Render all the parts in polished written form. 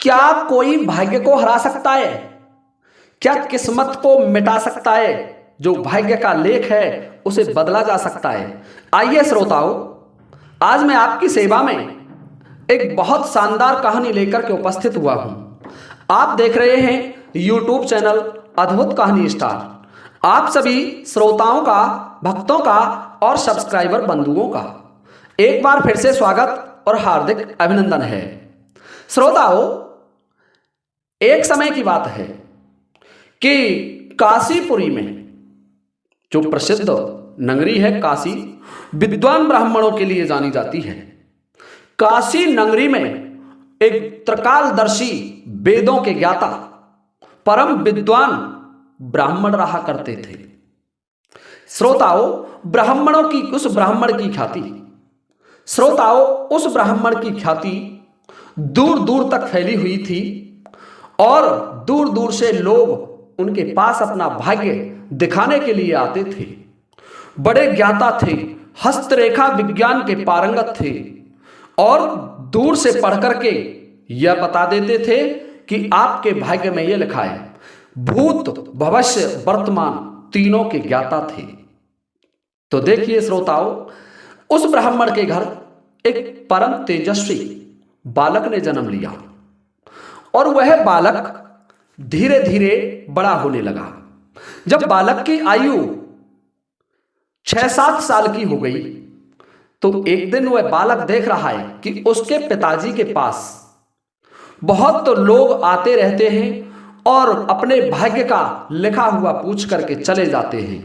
क्या कोई भाग्य को हरा सकता है? क्या किस्मत को मिटा सकता है? जो भाग्य का लेख है उसे बदला जा सकता है। आइए श्रोताओं, आज मैं आपकी सेवा में एक बहुत शानदार कहानी लेकर के उपस्थित हुआ हूं। आप देख रहे हैं YouTube चैनल अद्भुत कहानी स्टार। आप सभी श्रोताओं का, भक्तों का और सब्सक्राइबर बंधुओं का एक बार फिर से स्वागत और हार्दिक अभिनंदन है। श्रोताओं, एक समय की बात है कि काशीपुरी में, जो प्रसिद्ध नगरी है काशी, विद्वान ब्राह्मणों के लिए जानी जाती है। काशी नगरी में एक त्रिकालदर्शी, वेदों के ज्ञाता, परम विद्वान ब्राह्मण रहा करते थे। श्रोताओं, ब्राह्मणों की उस ब्राह्मण की ख्याति, श्रोताओं उस ब्राह्मण की ख्याति दूर दूर तक फैली हुई थी और दूर दूर से लोग उनके पास अपना भाग्य दिखाने के लिए आते थे। बड़े ज्ञाता थे, हस्तरेखा विज्ञान के पारंगत थे और दूर से पढ़ करके यह बता देते थे कि आपके भाग्य में यह लिखा है। भूत, भविष्य, वर्तमान तीनों के ज्ञाता थे। तो देखिए श्रोताओं, उस ब्राह्मण के घर एक परम तेजस्वी बालक ने जन्म लिया और वह बालक धीरे धीरे बड़ा होने लगा। जब बालक की आयु 6-7 साल की हो गई तो एक दिन वह बालक देख रहा है कि उसके पिताजी के पास बहुत तो लोग आते रहते हैं और अपने भाग्य का लिखा हुआ पूछ करके चले जाते हैं,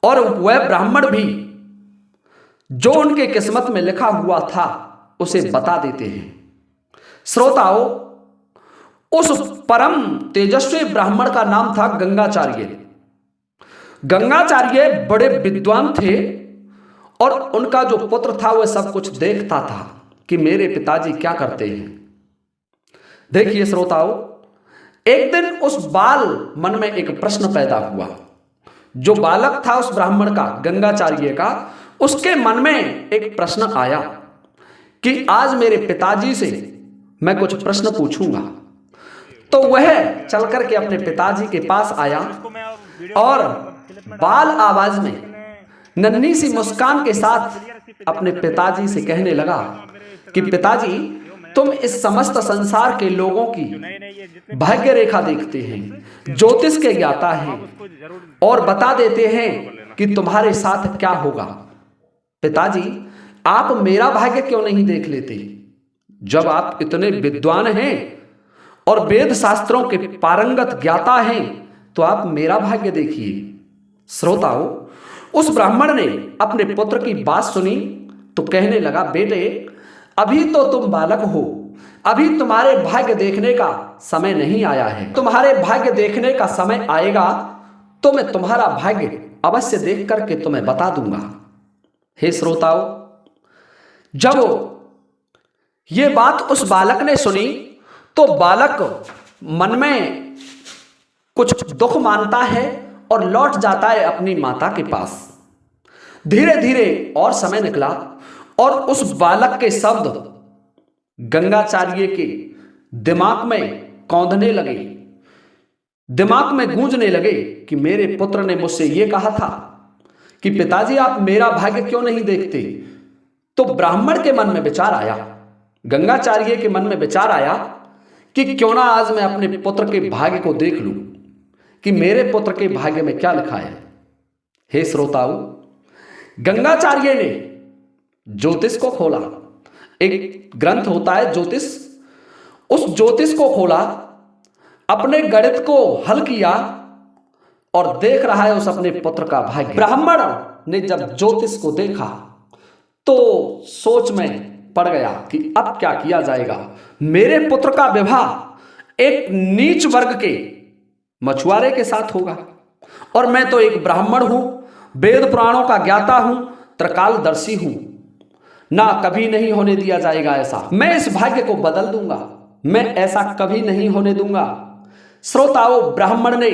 और वह ब्राह्मण भी जो उनके किस्मत में लिखा हुआ था उसे बता देते हैं। श्रोताओं, उस परम तेजस्वी ब्राह्मण का नाम था गंगाचार्य। गंगाचार्य बड़े विद्वान थे और उनका जो पुत्र था वह सब कुछ देखता था कि मेरे पिताजी क्या करते हैं। देखिए श्रोताओं, एक दिन उस बाल मन में एक प्रश्न पैदा हुआ। जो बालक था उस ब्राह्मण का, गंगाचार्य का, उसके मन में एक प्रश्न आया कि आज मेरे पिताजी से मैं कुछ प्रश्न पूछूंगा। तो वह चल करके अपने पिताजी के पास आया और बाल आवाज में, नन्ही सी मुस्कान के साथ अपने पिताजी से कहने लगा कि पिताजी, तुम इस समस्त संसार के लोगों की भाग्य रेखा देखते हैं, ज्योतिष के ज्ञाता हैं और बता देते हैं कि तुम्हारे साथ क्या होगा। पिताजी, आप मेरा भाग्य क्यों नहीं देख लेते? जब आप इतने विद्वान हैं और वेद शास्त्रों के पारंगत ज्ञाता हैं तो आप मेरा भाग्य देखिए। श्रोताओं, उस ब्राह्मण ने अपने पुत्र की बात सुनी तो कहने लगा, बेटे, अभी तो तुम बालक हो, अभी तुम्हारे भाग्य देखने का समय नहीं आया है। तुम्हारे भाग्य देखने का समय आएगा तो मैं तुम्हारा भाग्य अवश्य देख करके तुम्हें बता दूंगा। हे श्रोताओं, जब ये बात उस बालक ने सुनी तो बालक मन में कुछ दुख मानता है और लौट जाता है अपनी माता के पास। धीरे धीरे और समय निकला और उस बालक के शब्द गंगाचार्य के दिमाग में कौंधने लगे, दिमाग में गूंजने लगे कि मेरे पुत्र ने मुझसे यह कहा था कि पिताजी, आप मेरा भाग्य क्यों नहीं देखते? तो ब्राह्मण के मन में विचार आया, गंगाचार्य के मन में विचार आया कि क्यों ना आज मैं अपने पुत्र के भाग्य को देख लूं कि मेरे पुत्र के भाग्य में क्या लिखा है। हे श्रोताओं, गंगाचार्य ने ज्योतिष को खोला। एक ग्रंथ होता है ज्योतिष, उस ज्योतिष को खोला, अपने गणित को हल किया और देख रहा है उस अपने पुत्र का भाग्य। ब्राह्मण ने जब ज्योतिष को देखा तो सोच में पड़ गया कि अब क्या किया जाएगा। मेरे पुत्र का विवाह एक नीच वर्ग के मछुआरे के साथ होगा और मैं तो एक ब्राह्मण हूं, वेद पुराणों का ज्ञाता हूं, त्रिकालदर्शी हूं, ना कभी नहीं होने दिया जाएगा ऐसा। मैं इस भाग्य को बदल दूंगा, मैं ऐसा कभी नहीं होने दूंगा। श्रोताओं, ब्राह्मण ने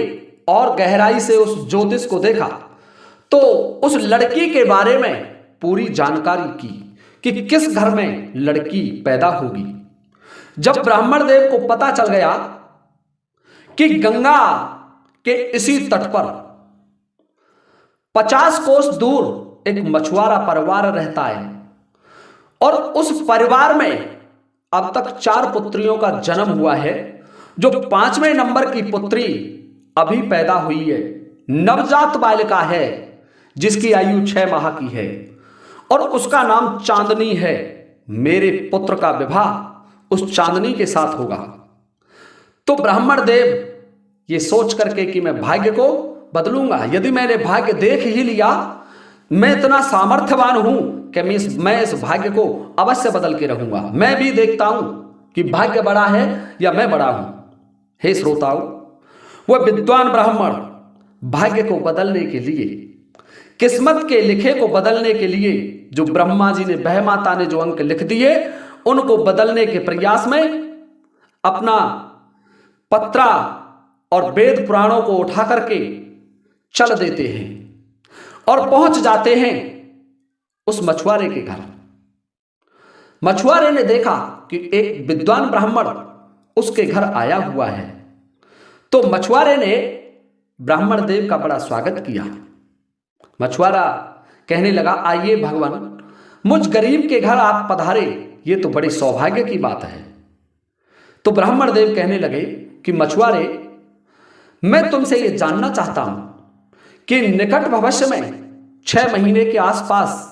और गहराई से उस ज्योतिष को देखा तो उस लड़की के बारे में पूरी जानकारी की कि किस घर में लड़की पैदा होगी, जब ब्राह्मण देव को पता चल गया कि गंगा के इसी तट पर 50 कोस दूर एक मछुआरा परिवार रहता है और उस परिवार में अब तक 4 पुत्रियों का जन्म हुआ है, जो 5वें नंबर की पुत्री अभी पैदा हुई है, नवजात बालिका है जिसकी आयु 6 माह की है और उसका नाम चांदनी है। मेरे पुत्र का विवाह उस चांदनी के साथ होगा। तो ब्राह्मण देव ये सोच करके कि मैं भाग्य को बदलूंगा, यदि मैंने भाग्य देख ही लिया, मैं इतना सामर्थ्यवान हूं कि मैं इस भाग्य को अवश्य बदल के रहूंगा। मैं भी देखता हूं कि भाग्य बड़ा है या मैं बड़ा हूं। हे श्रोताओ, वह विद्वान ब्राह्मण भाग्य को बदलने के लिए, किस्मत के लिखे को बदलने के लिए, जो ब्रह्मा जी ने, बह माता ने जो अंक लिख दिए, उनको बदलने के प्रयास में अपना पत्रा और वेद पुराणों को उठा करके चल देते हैं और पहुंच जाते हैं उस मछुआरे के घर। मछुआरे ने देखा कि एक विद्वान ब्राह्मण उसके घर आया हुआ है, तो मछुआरे ने ब्राह्मण देव का बड़ा स्वागत किया। मछुआरा कहने लगा, आइए भगवान, मुझ गरीब के घर आप पधारे, ये तो बड़ी सौभाग्य की बात है। तो ब्राह्मण देव कहने लगे कि मछुआरे, मैं तुमसे ये जानना चाहता हूं कि निकट भविष्य में 6 महीने के आसपास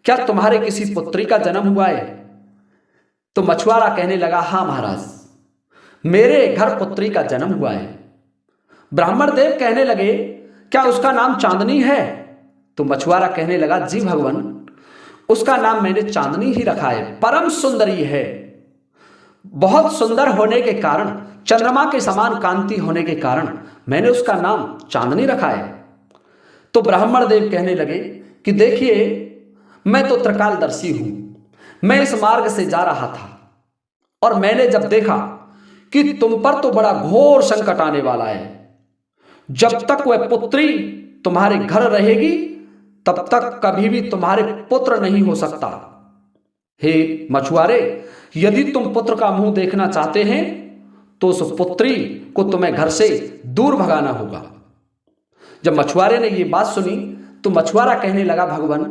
क्या तुम्हारे किसी पुत्री का जन्म हुआ है? तो मछुआरा कहने लगा, हां महाराज, मेरे घर पुत्री का जन्म हुआ है। ब्राह्मण देव कहने लगे, क्या उसका नाम चांदनी है? तो मछुआरा कहने लगा, जी भगवान, उसका नाम मैंने चांदनी ही रखा है। परम सुंदरी है, बहुत सुंदर होने के कारण, चंद्रमा के समान कांति होने के कारण मैंने उसका नाम चांदनी रखा है। तो ब्राह्मण देव कहने लगे कि देखिए, मैं तो त्रिकालदर्शी हूं, मैं इस मार्ग से जा रहा था और मैंने जब देखा कि तुम पर तो बड़ा घोर संकट आने वाला है, जब तक वह पुत्री तुम्हारे घर रहेगी तब तक कभी भी तुम्हारे पुत्र नहीं हो सकता। हे मछुआरे, यदि तुम पुत्र का मुंह देखना चाहते हैं तो उस पुत्री को तुम्हें घर से दूर भगाना होगा। जब मछुआरे ने ये बात सुनी तो मछुआरा कहने लगा, भगवान,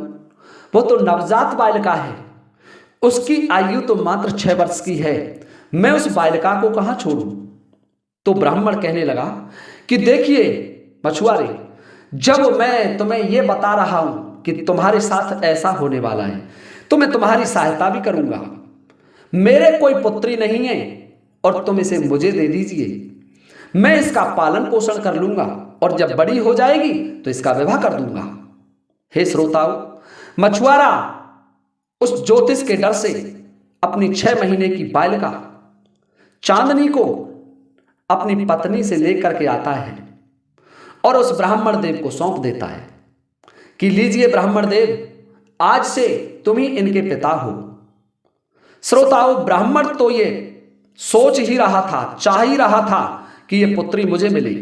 वो तो नवजात बालिका है, उसकी आयु तो मात्र 6 वर्ष की है, मैं उस बालिका को कहां छोड़ूं? तो ब्राह्मण कहने लगा कि देखिए मछुआरे, जब मैं तुम्हें यह बता रहा हूं कि तुम्हारे साथ ऐसा होने वाला है तो मैं तुम्हारी सहायता भी करूंगा। मेरे कोई पुत्री नहीं है और तुम इसे मुझे दे दीजिए, मैं इसका पालन पोषण कर लूंगा और जब बड़ी हो जाएगी तो इसका विवाह कर दूंगा। हे श्रोताओ, मछुआरा उस ज्योतिष के डर से अपनी 6 महीने की बालिका चांदनी को अपनी पत्नी से लेकर के आता है और उस ब्राह्मण देव को सौंप देता है कि लीजिए ब्राह्मण देव, आज से तुम ही इनके पिता हो। श्रोताओं, ब्राह्मण तो ये सोच ही रहा था, चाह ही रहा था कि ये पुत्री मुझे मिले,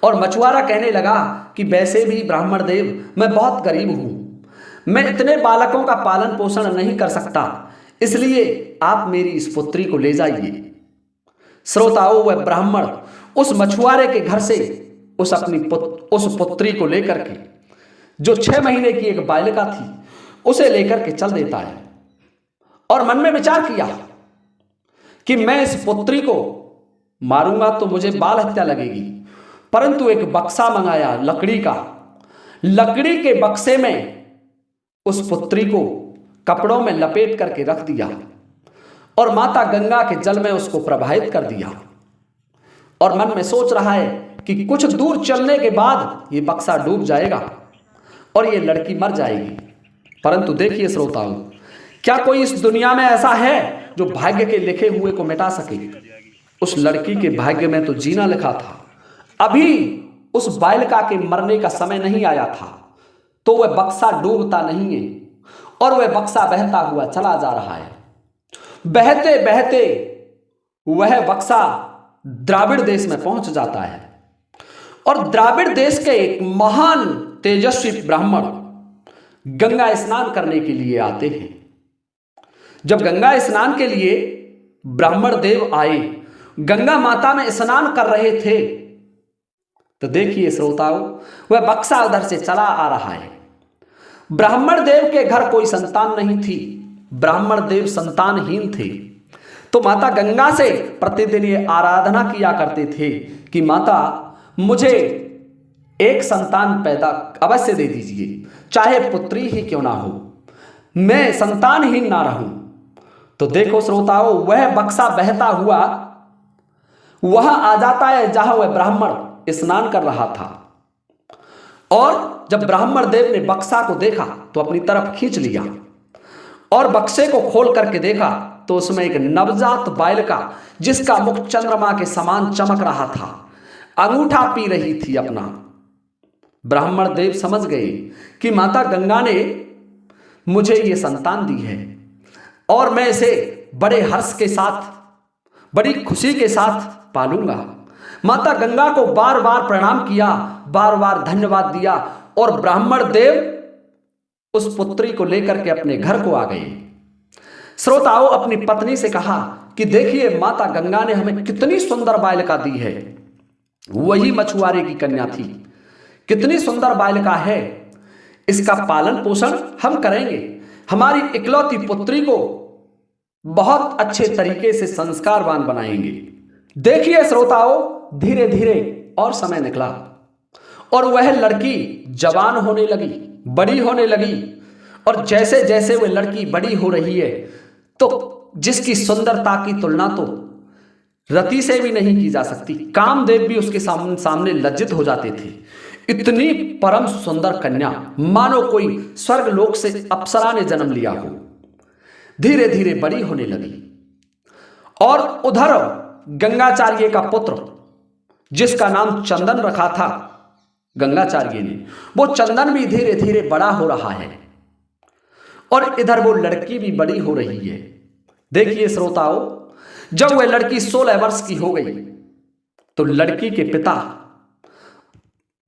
और मछुआरा कहने लगा कि वैसे भी ब्राह्मण देव, मैं बहुत गरीब हूं, मैं इतने बालकों का पालन पोषण नहीं कर सकता, इसलिए आप मेरी इस पुत्री को ले जाइए। श्रोताओं, वह ब्राह्मण उस मछुआरे के घर से उस पुत्री को लेकर के, जो 6 महीने की एक बालिका थी, उसे लेकर के चल देता है और मन में विचार किया कि मैं इस पुत्री को मारूंगा तो मुझे बाल हत्या लगेगी, परंतु एक बक्सा मंगाया लकड़ी का, लकड़ी के बक्से में उस पुत्री को कपड़ों में लपेट करके रख दिया और माता गंगा के जल में उसको प्रवाहित कर दिया, और मन में सोच रहा है कि कुछ दूर चलने के बाद ये बक्सा डूब जाएगा और ये लड़की मर जाएगी। परंतु देखिए श्रोताओं, क्या कोई इस दुनिया में ऐसा है जो भाग्य के लिखे हुए को मिटा सके? उस लड़की के भाग्य में तो जीना लिखा था, अभी उस बालिका के मरने का समय नहीं आया था, तो वह बक्सा डूबता नहीं है और वह बक्सा बहता हुआ चला जा रहा है। बहते बहते वह बक्सा द्राविड़ देश में पहुंच जाता है और द्राविड़ देश के एक महान तेजस्वी ब्राह्मण गंगा स्नान करने के लिए आते हैं। जब गंगा स्नान के लिए ब्राह्मण देव आए, गंगा माता में स्नान कर रहे थे। तो देखिए श्रोताओं, वह बक्सा उधर से चला आ रहा है। ब्राह्मण देव के घर कोई संतान नहीं थी, ब्राह्मण देव संतानहीन थे। तो माता गंगा से प्रतिदिन ये आराधना किया करते थे कि माता मुझे एक संतान पैदा अवश्य दे दीजिए, चाहे पुत्री ही क्यों ना हो, मैं संतानहीन ना रहूं। तो देखो श्रोताओं, वह बक्सा बहता हुआ वहां आ जाता है जहां वह ब्राह्मण स्नान कर रहा था। और जब ब्राह्मण देव ने बक्सा को देखा तो अपनी तरफ खींच लिया और बक्से को खोल करके देखा तो उसमें एक नवजात बालिका, जिसका मुख चंद्रमा के समान चमक रहा था, अंगूठा पी रही थी अपना। ब्राह्मण देव समझ गए कि माता गंगा ने मुझे ये संतान दी है और मैं इसे बड़े हर्ष के साथ, बड़ी खुशी के साथ पालूंगा। माता गंगा को बार बार प्रणाम किया, बार बार धन्यवाद दिया और ब्राह्मण देव उस पुत्री को लेकर के अपने घर को आ गए। श्रोताओं, अपनी पत्नी से कहा कि देखिए माता गंगा ने हमें कितनी सुंदर बालिका दी है। वही मछुआरे की कन्या थी, कितनी सुंदर बालिका है, इसका पालन पोषण हम करेंगे, हमारी इकलौती पुत्री को बहुत अच्छे तरीके से संस्कारवान बनाएंगे। देखिए श्रोताओं, धीरे धीरे और समय निकला और वह लड़की जवान होने लगी, बड़ी होने लगी। और जैसे जैसे वह लड़की बड़ी हो रही है तो जिसकी सुंदरता की तुलना तो रति से भी नहीं की जा सकती, कामदेव भी उसके सामने लज्जित हो जाते थे। इतनी परम सुंदर कन्या, मानो कोई स्वर्ग लोक से अप्सरा ने जन्म लिया हो। धीरे धीरे बड़ी होने लगी और उधर गंगाचार्य का पुत्र, जिसका नाम चंदन रखा था गंगाचार्य ने, वो चंदन भी धीरे धीरे बड़ा हो रहा है और इधर वो लड़की भी बड़ी हो रही है। देखिए श्रोताओं, जब वह लड़की 16 वर्ष की हो गई तो लड़की के पिता,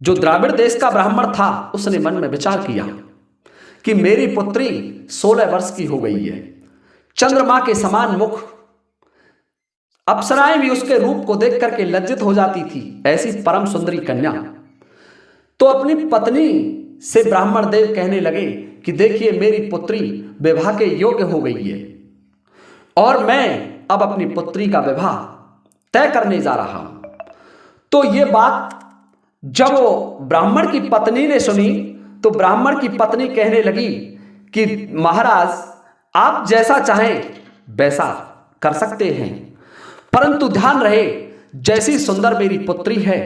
जो द्राविड़ देश का ब्राह्मण था, उसने मन में विचार किया कि मेरी पुत्री 16 वर्ष की हो गई है, चंद्रमा के समान मुख, अप्सराएं भी उसके रूप को देख करके लज्जित हो जाती थी, ऐसी परम सुंदरी कन्या। तो अपनी पत्नी से ब्राह्मण देव कहने लगे कि देखिए मेरी पुत्री विवाह के योग्य हो गई है और मैं अब अपनी पुत्री का विवाह तय करने जा रहा हूं। तो ये बात जब वो ब्राह्मण की पत्नी ने सुनी तो ब्राह्मण की पत्नी कहने लगी कि महाराज, आप जैसा चाहें वैसा कर सकते हैं, परंतु ध्यान रहे जैसी सुंदर मेरी पुत्री है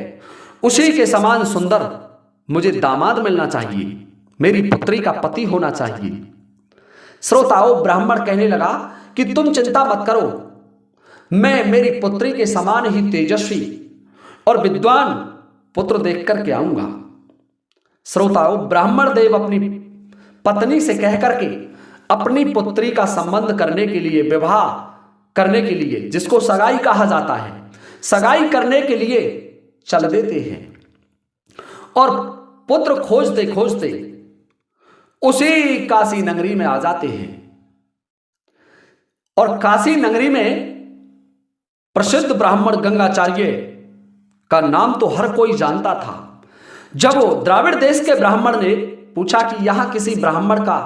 उसी के समान सुंदर मुझे दामाद मिलना चाहिए, मेरी पुत्री का पति होना चाहिए। श्रोताओं, ब्राह्मण कहने लगा कि तुम चिंता मत करो, मैं मेरी पुत्री के समान ही तेजस्वी और विद्वान पुत्र देख करके आऊंगा। श्रोताओं, ब्राह्मण देव अपनी पत्नी से कह करके अपनी पुत्री का संबंध करने के लिए, विवाह करने के लिए, जिसको सगाई कहा जाता है, सगाई करने के लिए चल देते हैं और पुत्र खोजते खोजते उसी काशी नगरी में आ जाते हैं। और काशी नगरी में प्रसिद्ध ब्राह्मण गंगाचार्य का नाम तो हर कोई जानता था। जब वो द्राविड़ देश के ब्राह्मण ने पूछा कि यहां किसी ब्राह्मण का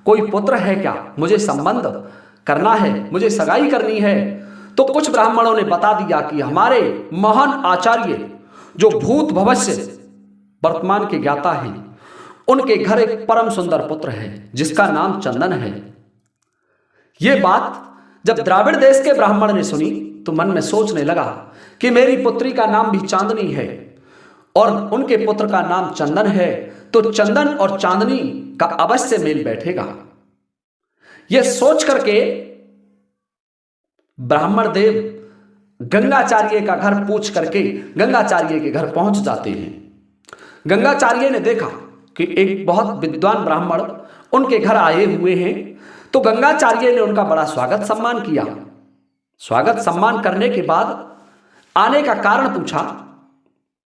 कोई पुत्र है क्या, मुझे संबंध करना है, मुझे सगाई करनी है, तो कुछ ब्राह्मणों ने बता दिया कि हमारे महान आचार्य जो भूत भविष्य वर्तमान के ज्ञाता हैं, उनके घर एक परम सुंदर पुत्र है जिसका नाम चंदन है। यह बात जब द्राविड़ देश के ब्राह्मण ने सुनी तो मन में सोचने लगा कि मेरी पुत्री का नाम भी चांदनी है और उनके पुत्र का नाम चंदन है, तो चंदन और चांदनी का अवश्य मेल बैठेगा। यह सोच करके ब्राह्मण देव गंगाचार्य का घर पूछ करके गंगाचार्य के घर पहुंच जाते हैं। गंगाचार्य ने देखा कि एक बहुत विद्वान ब्राह्मण उनके घर आए हुए हैं, तो गंगाचार्य ने उनका बड़ा स्वागत सम्मान किया। स्वागत सम्मान करने के बाद आने का कारण पूछा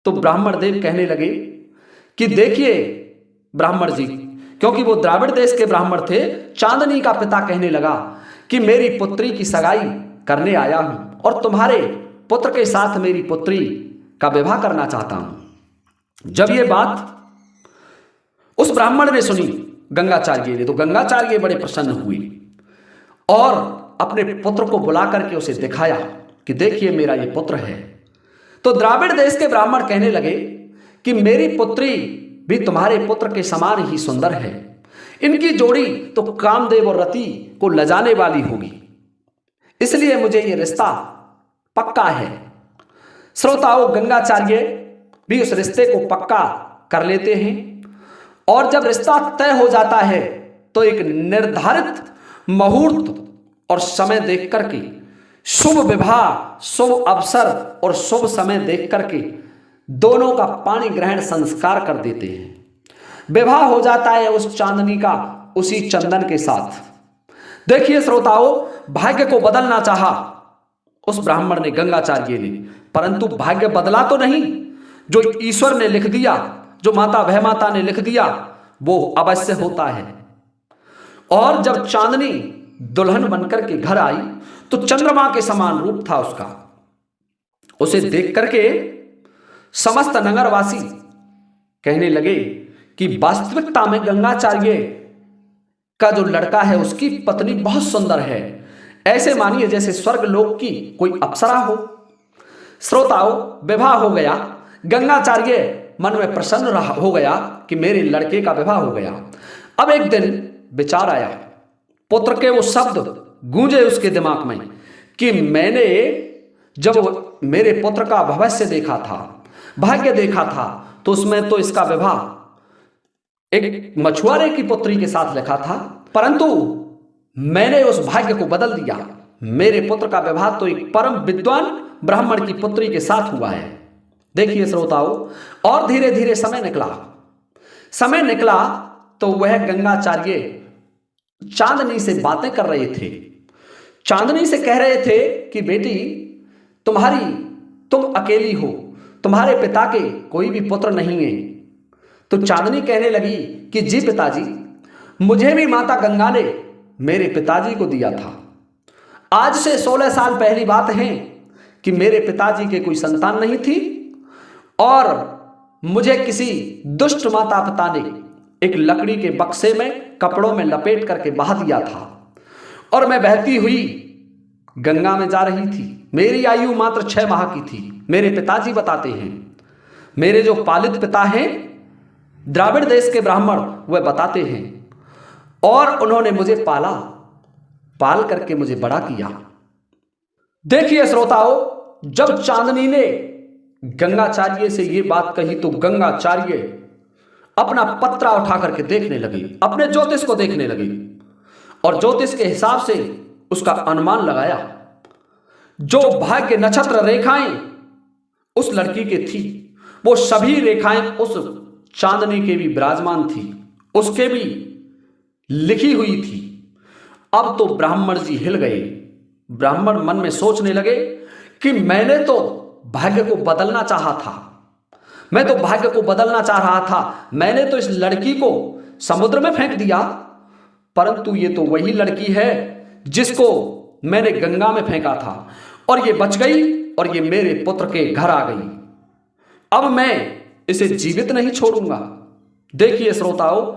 तो ब्राह्मण देव कहने लगे कि देखिए ब्राह्मण जी, क्योंकि वो द्राविड़ देश के ब्राह्मण थे, चांदनी का पिता कहने लगा कि मेरी पुत्री की सगाई करने आया हूं और तुम्हारे पुत्र के साथ मेरी पुत्री का विवाह करना चाहता हूं। जब ये बात उस ब्राह्मण ने सुनी गंगाचार्य ने, तो गंगाचार्य बड़े प्रसन्न हुए और अपने पुत्र को बुला करके उसे दिखाया कि देखिए मेरा ये पुत्र है। तो द्राविड़ देश के ब्राह्मण कहने लगे कि मेरी पुत्री भी तुम्हारे पुत्र के समान ही सुंदर है, इनकी जोड़ी तो कामदेव और रति को लजाने वाली होगी, इसलिए मुझे ये रिश्ता पक्का है। श्रोताओं, गंगाचार्य भी उस रिश्ते को पक्का कर लेते हैं और जब रिश्ता तय हो जाता है तो एक निर्धारित मुहूर्त और समय देख करके, शुभ विवाह, शुभ अवसर और शुभ समय देख करके दोनों का पाणी ग्रहण संस्कार कर देते हैं। विवाह हो जाता है उस चांदनी का उसी चंदन के साथ। देखिए श्रोताओं, भाग्य को बदलना चाहा उस ब्राह्मण ने, गंगाचार्य ने, परंतु भाग्य बदला तो नहीं। जो ईश्वर ने लिख दिया, जो माता वह माता ने लिख दिया, वो अवश्य होता है। और जब चांदनी दुल्हन बनकर के घर आई तो चंद्रमा के समान रूप था उसका। उसे देख करके समस्त नगरवासी कहने लगे कि वास्तविकता में गंगाचार्य का जो लड़का है उसकी पत्नी बहुत सुंदर है, ऐसे मानिए जैसे स्वर्ग लोक की कोई अप्सरा हो। श्रोताओं, विवाह हो गया। गंगाचार्य मन में प्रसन्न हो गया कि मेरे लड़के का विवाह हो गया। अब एक दिन विचार आया, पुत्र के वो शब्द गूंजे उसके दिमाग में कि मैंने जब मेरे पुत्र का भविष्य देखा था, भाग्य देखा था, तो उसमें तो इसका विवाह एक मछुआरे की पुत्री के साथ लिखा था, परंतु मैंने उस भाग्य को बदल दिया। मेरे पुत्र का विवाह तो एक परम विद्वान ब्राह्मण की पुत्री के साथ हुआ है। देखिए श्रोताओं, और धीरे धीरे समय निकला तो वह गंगाचार्य चांदनी से बातें कर रहे थे। चांदनी से कह रहे थे कि बेटी, तुम अकेली हो, तुम्हारे पिता के कोई भी पुत्र नहीं है। तो चांदनी कहने लगी कि जी पिताजी, मुझे भी माता गंगा ने मेरे पिताजी को दिया था। आज से 16 साल पहली बात है कि मेरे पिताजी के कोई संतान नहीं थी और मुझे किसी दुष्ट माता पिता ने एक लकड़ी के बक्से में कपड़ों में लपेट करके बहा दिया था और मैं बहती हुई गंगा में जा रही थी। मेरी आयु मात्र 6 माह की थी। मेरे पिताजी बताते हैं, मेरे जो पालित पिता हैं द्राविड़ देश के ब्राह्मण, वह बताते हैं, और उन्होंने मुझे पाल करके मुझे बड़ा किया। देखिए श्रोताओं, जब चांदनी ने गंगाचार्य से ये बात कही तो गंगाचार्य अपना पत्रा उठा करके देखने लगी, अपने ज्योतिष को देखने लगी और ज्योतिष के हिसाब से उसका अनुमान लगाया। जो भाग्य नक्षत्र रेखाएं उस लड़की के थी, वो सभी रेखाएं उस चांदनी के भी विराजमान थी, उसके भी लिखी हुई थी। अब तो ब्राह्मण जी हिल गए। ब्राह्मण मन में सोचने लगे कि मैंने तो भाग्य को बदलना चाहा था, मैं तो भाग्य को बदलना चाह रहा था। मैंने तो इस लड़की को समुद्र में फेंक दिया, परंतु ये तो वही लड़की है जिसको मैंने गंगा में फेंका था और ये बच गई और ये मेरे पुत्र के घर आ गई। अब मैं इसे जीवित नहीं छोड़ूंगा। देखिए श्रोताओं,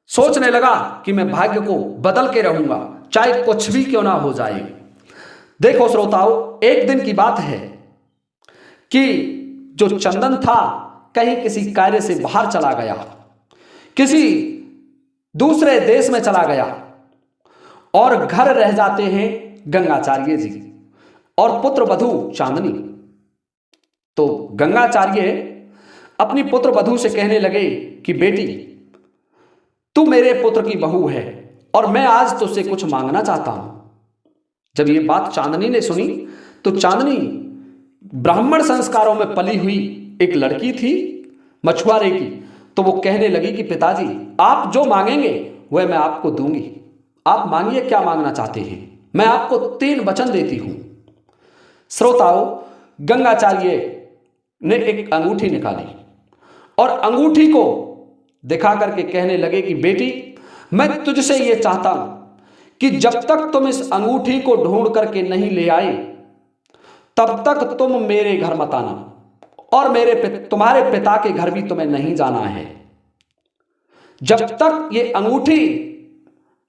सोचने लगा कि मैं भाग्य को बदल के रहूंगा, चाहे कुछ भी क्यों ना हो जाए। देखो श्रोताओं, एक दिन की बात है कि जो चंदन था कहीं किसी कार्य से बाहर चला गया, किसी दूसरे देश में चला गया और घर रह जाते हैं गंगाचार्य जी और पुत्र वधू चांदनी। तो गंगाचार्य अपनी पुत्र वधू से कहने लगे कि बेटी, तू मेरे पुत्र की बहू है और मैं आज तुझसे कुछ मांगना चाहता हूं। जब ये बात चांदनी ने सुनी तो चांदनी ब्राह्मण संस्कारों में पली हुई एक लड़की थी, मछुआरे की, तो वो कहने लगी कि पिताजी, आप जो मांगेंगे वह मैं आपको दूंगी। आप मांगिए, क्या मांगना चाहते हैं, मैं आपको 3 वचन देती हूं। श्रोताओं, गंगाचार्य ने एक अंगूठी निकाली और अंगूठी को दिखा करके कहने लगे कि बेटी, मैं तुझसे यह चाहता हूं कि जब तक तुम इस अंगूठी को ढूंढ करके नहीं ले आए तब तक तुम मेरे घर मत आना, और तुम्हारे पिता के घर भी तुम्हें नहीं जाना है। जब तक ये अंगूठी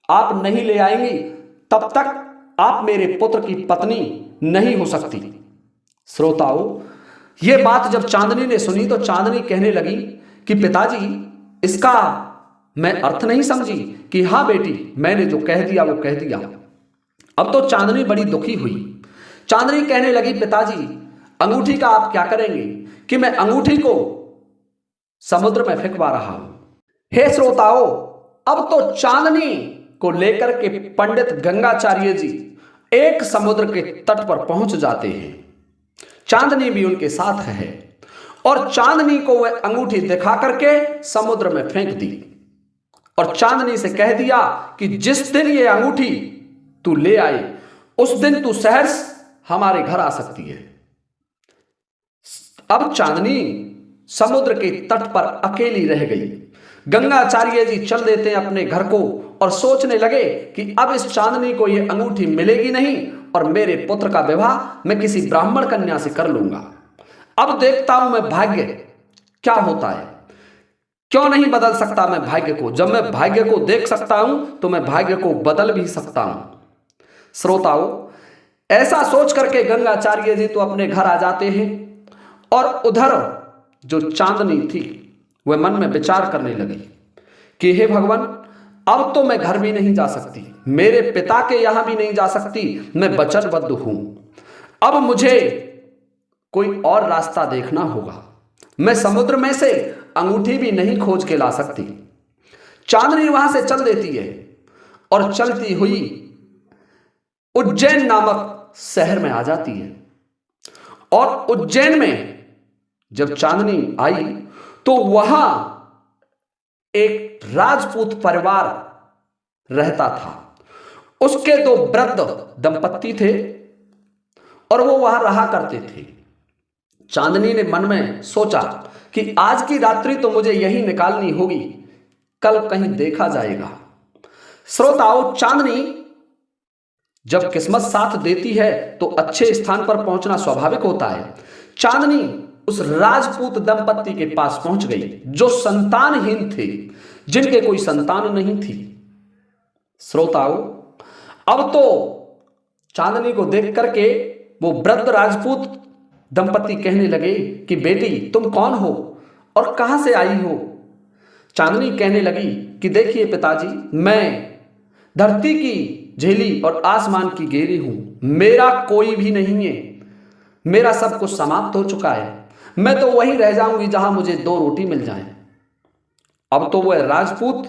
आप नहीं ले आएंगी तब तक आप मेरे पुत्र की पत्नी नहीं हो सकती। श्रोताओं, ये बात जब चांदनी ने सुनी तो चांदनी कहने लगी कि पिताजी, इसका मैं अर्थ नहीं समझी। कि हाँ बेटी, मैंने जो कह दिया वो कह दिया। अब तो चांदनी बड़ी दुखी हुई। चांदनी कहने लगी, पिताजी अंगूठी का आप क्या करेंगे? कि मैं अंगूठी को समुद्र में फेंकवा रहा हूं। हे श्रोताओं, अब तो चांदनी को लेकर के पंडित गंगाचार्य जी एक समुद्र के तट पर पहुंच जाते हैं। चांदनी भी उनके साथ है और चांदनी को वह अंगूठी दिखा करके समुद्र में फेंक दी और चांदनी से कह दिया कि जिस दिन ये अंगूठी तू ले आए उस दिन तू सहर्ष हमारे घर आ सकती है। अब चांदनी समुद्र के तट पर अकेली रह गई। गंगाचार्य जी चल देते हैं अपने घर को और सोचने लगे कि अब इस चांदनी को ये अंगूठी मिलेगी नहीं और मेरे पुत्र का विवाह मैं किसी ब्राह्मण कन्या से कर लूंगा। अब देखता हूं मैं भाग्य क्या होता है। क्यों नहीं बदल सकता मैं भाग्य को? जब मैं भाग्य को देख सकता हूं तो मैं भाग्य को बदल भी सकता हूं। श्रोताओं, ऐसा सोच करके गंगाचार्य जी तो अपने घर आ जाते हैं और उधर जो चांदनी थी वह मन में विचार करने लगी कि हे भगवान, अब तो मैं घर भी नहीं जा सकती, मेरे पिता के यहां भी नहीं जा सकती, मैं वचनबद्ध हूं। अब मुझे कोई और रास्ता देखना होगा। मैं समुद्र में से अंगूठी भी नहीं खोज के ला सकती। चांदनी वहां से चल देती है और चलती हुई उज्जैन नामक शहर में आ जाती है। और उज्जैन में जब चांदनी आई तो वहां एक राजपूत परिवार रहता था। उसके दो वृद्ध दंपत्ति थे और वो वहां रहा करते थे। चांदनी ने मन में सोचा कि आज की रात्रि तो मुझे यही निकालनी होगी, कल कहीं देखा जाएगा। श्रोताओं, चांदनी जब किस्मत साथ देती है तो अच्छे स्थान पर पहुंचना स्वाभाविक होता है। चांदनी उस राजपूत दंपत्ति के पास पहुंच गई जो संतानहीन थे, जिनके कोई संतान नहीं थी। श्रोताओं, अब तो चांदनी को देख करके वो वृद्ध राजपूत दंपत्ति कहने लगे कि बेटी, तुम कौन हो और कहां से आई हो? चांदनी कहने लगी कि देखिए पिताजी, मैं धरती की झेली और आसमान की गेरी हूं, मेरा कोई भी नहीं है, मेरा सब कुछ समाप्त हो चुका है, मैं तो वहीं रह जाऊंगी जहां मुझे 2 रोटी मिल जाए। अब तो वह राजपूत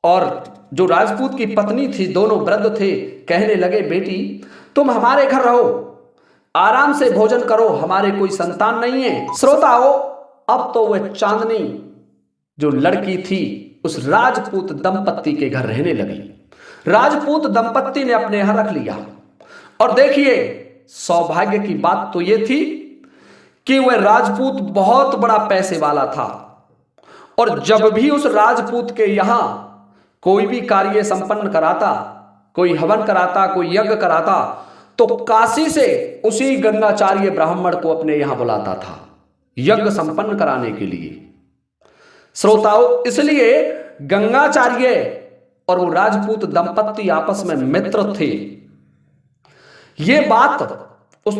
और जो राजपूत की पत्नी थी, दोनों वृद्ध थे, कहने लगे बेटी तुम हमारे घर रहो, आराम से भोजन करो, हमारे कोई संतान नहीं है। श्रोताओं, अब तो वह चांदनी जो लड़की थी उस राजपूत दंपत्ति के घर रहने लगी। राजपूत दंपत्ति ने अपने यहां रख लिया। और देखिए, सौभाग्य की बात तो यह थी कि वह राजपूत बहुत बड़ा पैसे वाला था और जब भी उस राजपूत के यहां कोई भी कार्य संपन्न कराता, कोई हवन कराता, कोई यज्ञ कराता, तो काशी से उसी गंगाचार्य ब्राह्मण को अपने यहां बुलाता था यज्ञ संपन्न कराने के लिए। श्रोताओं, इसलिए गंगाचार्य और वो राजपूत दंपत्ति आपस में मित्र थे। यह बात उस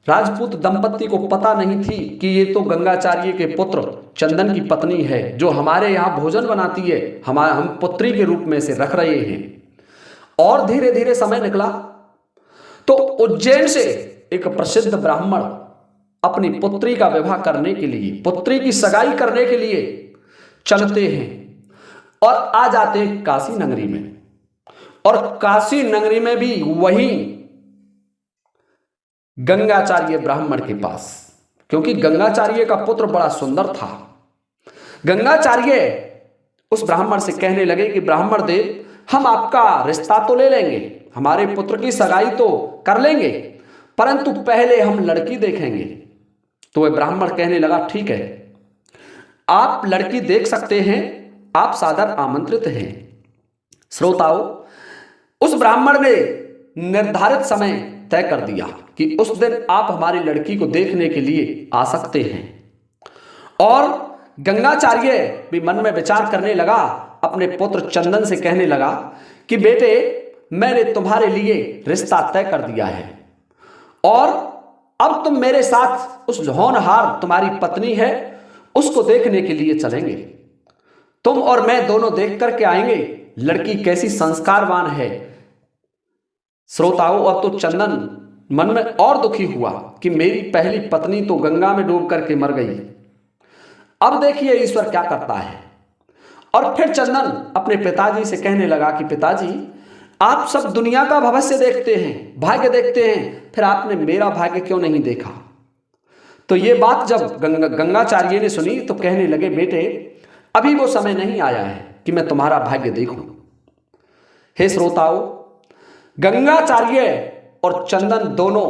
राजपूत दंपत्ति को पता नहीं थी कि ये तो गंगाचार्य के पुत्र चंदन की पत्नी है जो हमारे यहां भोजन बनाती है, हम पुत्री के रूप में से रख रहे हैं। और धीरे धीरे समय निकला तो उज्जैन से एक प्रसिद्ध ब्राह्मण अपनी पुत्री का विवाह करने के लिए, पुत्री की सगाई करने के लिए चलते हैं और आ जाते हैं काशी नगरी में। और काशी नगरी में भी वही गंगाचार्य ब्राह्मण के पास, क्योंकि गंगाचार्य का पुत्र बड़ा सुंदर था। गंगाचार्य उस ब्राह्मण से कहने लगे कि ब्राह्मण देव, हम आपका रिश्ता तो ले लेंगे, हमारे पुत्र की सगाई तो कर लेंगे, परंतु पहले हम लड़की देखेंगे। तो वह ब्राह्मण कहने लगा ठीक है, आप लड़की देख सकते हैं, आप सादर आमंत्रित हैं। श्रोताओं, उस ब्राह्मण ने निर्धारित समय तय कर दिया कि उस दिन आप हमारी लड़की को देखने के लिए आ सकते हैं। और गंगाचार्य भी मन में विचार करने लगा, अपने पुत्र चंदन से कहने लगा कि बेटे, मैंने तुम्हारे लिए रिश्ता तय कर दिया है और अब तुम मेरे साथ उस होनहार तुम्हारी पत्नी है उसको देखने के लिए चलेंगे। तुम और मैं दोनों देख करके आएंगे लड़की कैसी संस्कारवान है। श्रोताओं, अब तो चंदन मन में और दुखी हुआ कि मेरी पहली पत्नी तो गंगा में डूब करके मर गई। अब देखिए ईश्वर क्या करता है। और फिर चंदन अपने पिताजी से कहने लगा कि पिताजी, आप सब दुनिया का भविष्य देखते हैं, भाग्य देखते हैं, फिर आपने मेरा भाग्य क्यों नहीं देखा। तो ये बात जब गंगाचार्य ने सुनी तो कहने लगे, बेटे, अभी वो समय नहीं आया है कि मैं तुम्हारा भाग्य देखूं। हे श्रोताओं, गंगाचार्य और चंदन दोनों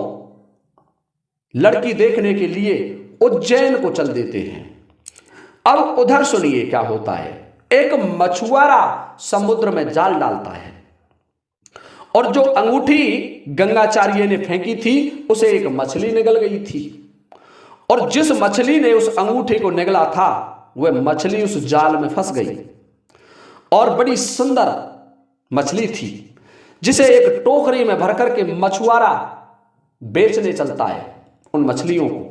लड़की देखने के लिए उज्जैन को चल देते हैं। अब उधर सुनिए क्या होता है। एक मछुआरा समुद्र में जाल डालता है और जो अंगूठी गंगाचार्य ने फेंकी थी उसे एक मछली निगल गई थी। और जिस मछली ने उस अंगूठी को निगला था वह मछली उस जाल में फंस गई और बड़ी सुंदर मछली थी, जिसे एक टोकरी में भरकर के मछुआरा बेचने चलता है उन मछलियों को।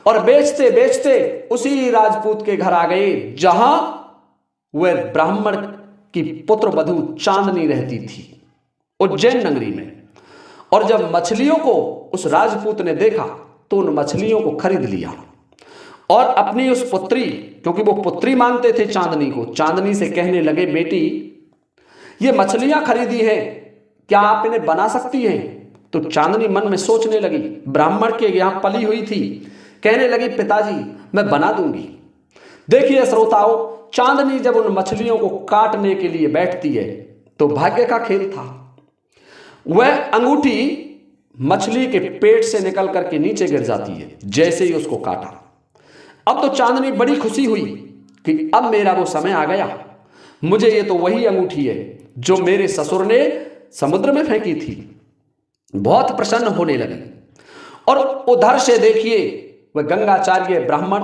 और बेचते बेचते उसी राजपूत के घर आ गए जहां वह ब्राह्मण की पुत्र वधू चांदनी रहती थी, उज्जैन नगरी में। और जब मछलियों को उस राजपूत ने देखा तो उन मछलियों को खरीद लिया और अपनी उस पुत्री, क्योंकि वो पुत्री मानते थे चांदनी को, चांदनी से कहने लगे, बेटी, ये मछलियां खरीदी हैं, क्या आप इन्हें बना सकती हैं। तो चांदनी मन में सोचने लगी, ब्राह्मण के यहां पली हुई थी, कहने लगी, पिताजी, मैं बना दूंगी। देखिए श्रोताओं, चांदनी जब उन मछलियों को काटने के लिए बैठती है तो भाग्य का खेल था, वह अंगूठी मछली के पेट से निकल करके नीचे गिर जाती है जैसे ही उसको काटा। अब तो चांदनी बड़ी खुशी हुई कि अब मेरा वो समय आ गया, मुझे ये तो वही अंगूठी है जो मेरे ससुर ने समुद्र में फेंकी थी। बहुत प्रसन्न होने लगी। और उधर से देखिए वह गंगाचार्य ब्राह्मण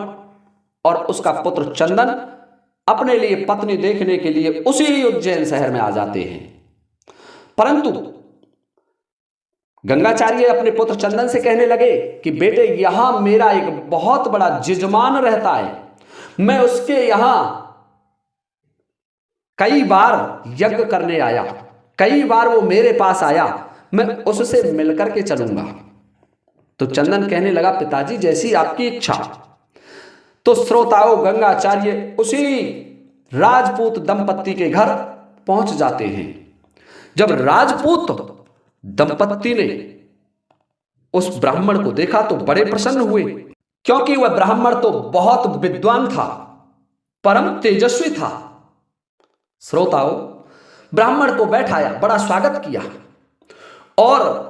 और उसका पुत्र चंदन अपने लिए पत्नी देखने के लिए उसी उज्जैन शहर में आ जाते हैं। परंतु गंगाचार्य अपने पुत्र चंदन से कहने लगे कि बेटे, यहां मेरा एक बहुत बड़ा जजमान रहता है, मैं उसके यहां कई बार यज्ञ करने आया, कई बार वो मेरे पास आया, मैं उससे मिलकर के चलूंगा। तो चंदन कहने लगा, पिताजी, जैसी आपकी इच्छा। तो श्रोताओं, गंगाचार्य उसी राजपूत दंपत्ति के घर पहुंच जाते हैं। जब राजपूत दंपत्ति ने उस ब्राह्मण को देखा तो बड़े प्रसन्न हुए, क्योंकि वह ब्राह्मण तो बहुत विद्वान था, परम तेजस्वी था। श्रोताओं, ब्राह्मण को बैठाया, बड़ा स्वागत किया और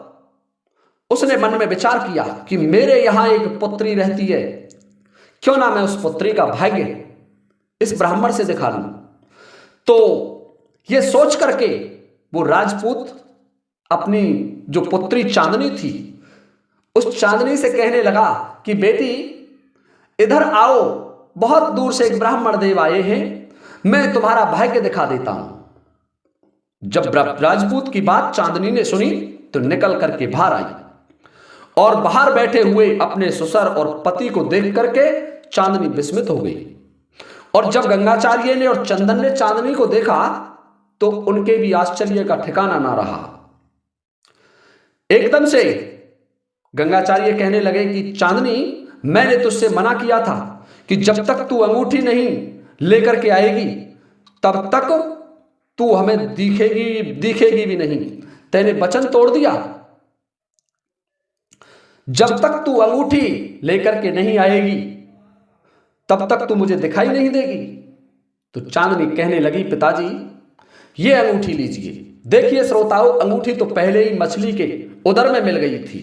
उसने मन में विचार किया कि मेरे यहां एक पुत्री रहती है, क्यों ना मैं उस पुत्री का भाग्य इस ब्राह्मण से दिखा लूं। तो यह सोच करके वो राजपूत अपनी जो पुत्री चांदनी थी उस चांदनी से कहने लगा कि बेटी, इधर आओ, बहुत दूर से एक ब्राह्मण देव आए हैं, मैं तुम्हारा भाग्य दिखा देता हूं। जब राजपूत की बात चांदनी ने सुनी तो निकल करके बाहर आई और बाहर बैठे हुए अपने ससुर और पति को देख करके चांदनी विस्मित हो गई। और जब गंगाचार्य ने और चंदन ने चांदनी को देखा तो उनके भी आश्चर्य का ठिकाना ना रहा। एकदम से गंगाचार्य कहने लगे कि चांदनी, मैंने तुझसे मना किया था कि जब तक तू अंगूठी नहीं लेकर के आएगी तब तक तू हमें दिखेगी भी नहीं। तैने वचन तोड़ दिया, जब तक तू अंगूठी लेकर के नहीं आएगी तब तक तू मुझे दिखाई नहीं देगी। तो चांदनी कहने लगी, पिताजी, ये अंगूठी लीजिए। देखिए श्रोताओं, अंगूठी तो पहले ही मछली के उदर में मिल गई थी।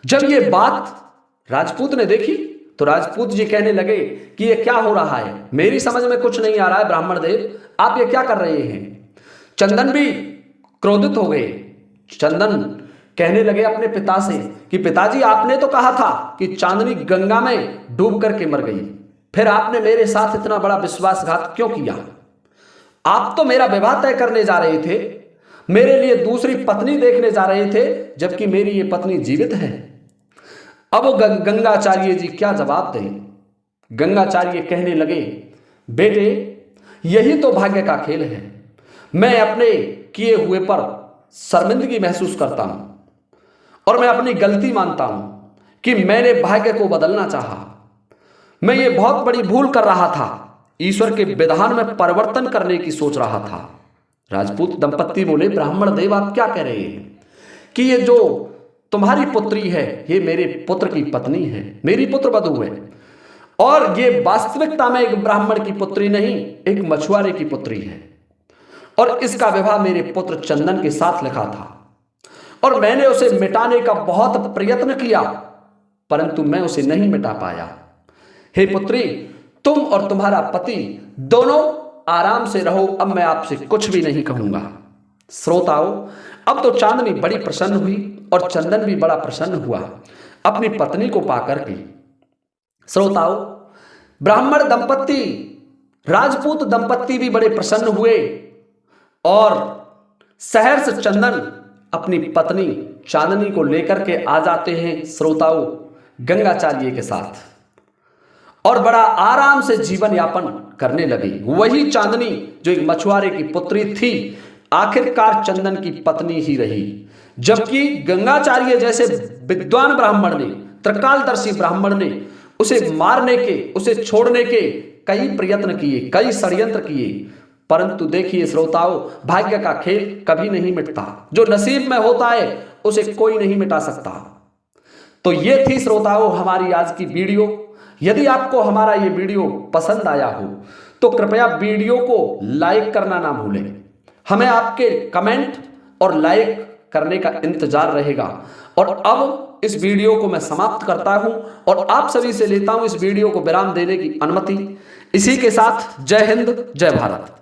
जब ये बात राजपूत ने देखी तो राजपूत जी कहने लगे कि ये क्या हो रहा है, मेरी समझ में कुछ नहीं आ रहा है, ब्राह्मण देव, आप ये क्या कर रहे हैं। चंदन भी क्रोधित हो गए। चंदन कहने लगे अपने पिता से कि पिताजी, आपने तो कहा था कि चांदनी गंगा में डूब करके मर गई, फिर आपने मेरे साथ इतना बड़ा विश्वासघात क्यों किया? आप तो मेरा विवाह तय करने जा रहे थे, मेरे लिए दूसरी पत्नी देखने जा रहे थे, जबकि मेरी ये पत्नी जीवित है। अब वो गंगाचार्य जी क्या जवाब दें? गंगाचार्य कहने लगे, बेटे, यही तो भाग्य का खेल है। मैं अपने किए हुए पर शर्मिंदगी महसूस करता हूं और मैं अपनी गलती मानता हूं कि मैंने भाग्य को बदलना चाहा। मैं ये बहुत बड़ी भूल कर रहा था, ईश्वर के विधान में परिवर्तन करने की सोच रहा था। राजपूत दंपत्ति बोले, ब्राह्मण देव, आप क्या कह रहे हैं कि ये जो तुम्हारी पुत्री है ये मेरे पुत्र की पत्नी है, मेरी पुत्र वधू है, और ये वास्तविकता में एक ब्राह्मण की पुत्री नहीं, एक मछुआरे की पुत्री है, और इसका विवाह मेरे पुत्र चंदन के साथ लिखा था, और मैंने उसे मिटाने का बहुत प्रयत्न किया, परंतु मैं उसे नहीं मिटा पाया। हे पुत्री, तुम और तुम्हारा पति दोनों आराम से रहो, अब मैं आपसे कुछ भी नहीं कहूंगा। श्रोताओं, अब तो चांदनी बड़ी प्रसन्न हुई और चंदन भी बड़ा प्रसन्न हुआ अपनी पत्नी को पाकर के। श्रोताओं, ब्राह्मण दंपत्ति, राजपूत दंपत्ति भी बड़े प्रसन्न हुए और शहर से चंदन अपनी पत्नी चांदनी को लेकर के आ जाते हैं श्रोताओं गंगाचार्य के साथ, और बड़ा आराम से जीवन यापन करने लगे। वही चांदनी जो एक मछुआरे की पुत्री थी, आखिरकार चंदन की पत्नी ही रही, जबकि गंगाचार्य जैसे विद्वान ब्राह्मण ने, त्रिकालदर्शी ब्राह्मण ने उसे मारने के, उसे छोड़ने के कई प्रयत्न किए, कई षड्यंत्र किए, परंतु देखिए श्रोताओं, भाग्य का खेल कभी नहीं मिटता। जो नसीब में होता है उसे कोई नहीं मिटा सकता। तो ये थी श्रोताओं हमारी आज की वीडियो। यदि आपको हमारा ये वीडियो पसंद आया हो तो कृपया वीडियो को लाइक करना ना भूलें। हमें आपके कमेंट और लाइक करने का इंतजार रहेगा। और अब इस वीडियो को मैं समाप्त करता हूं और आप सभी से लेता हूं इस वीडियो को विराम देने की अनुमति। इसी के साथ जय हिंद, जय भारत।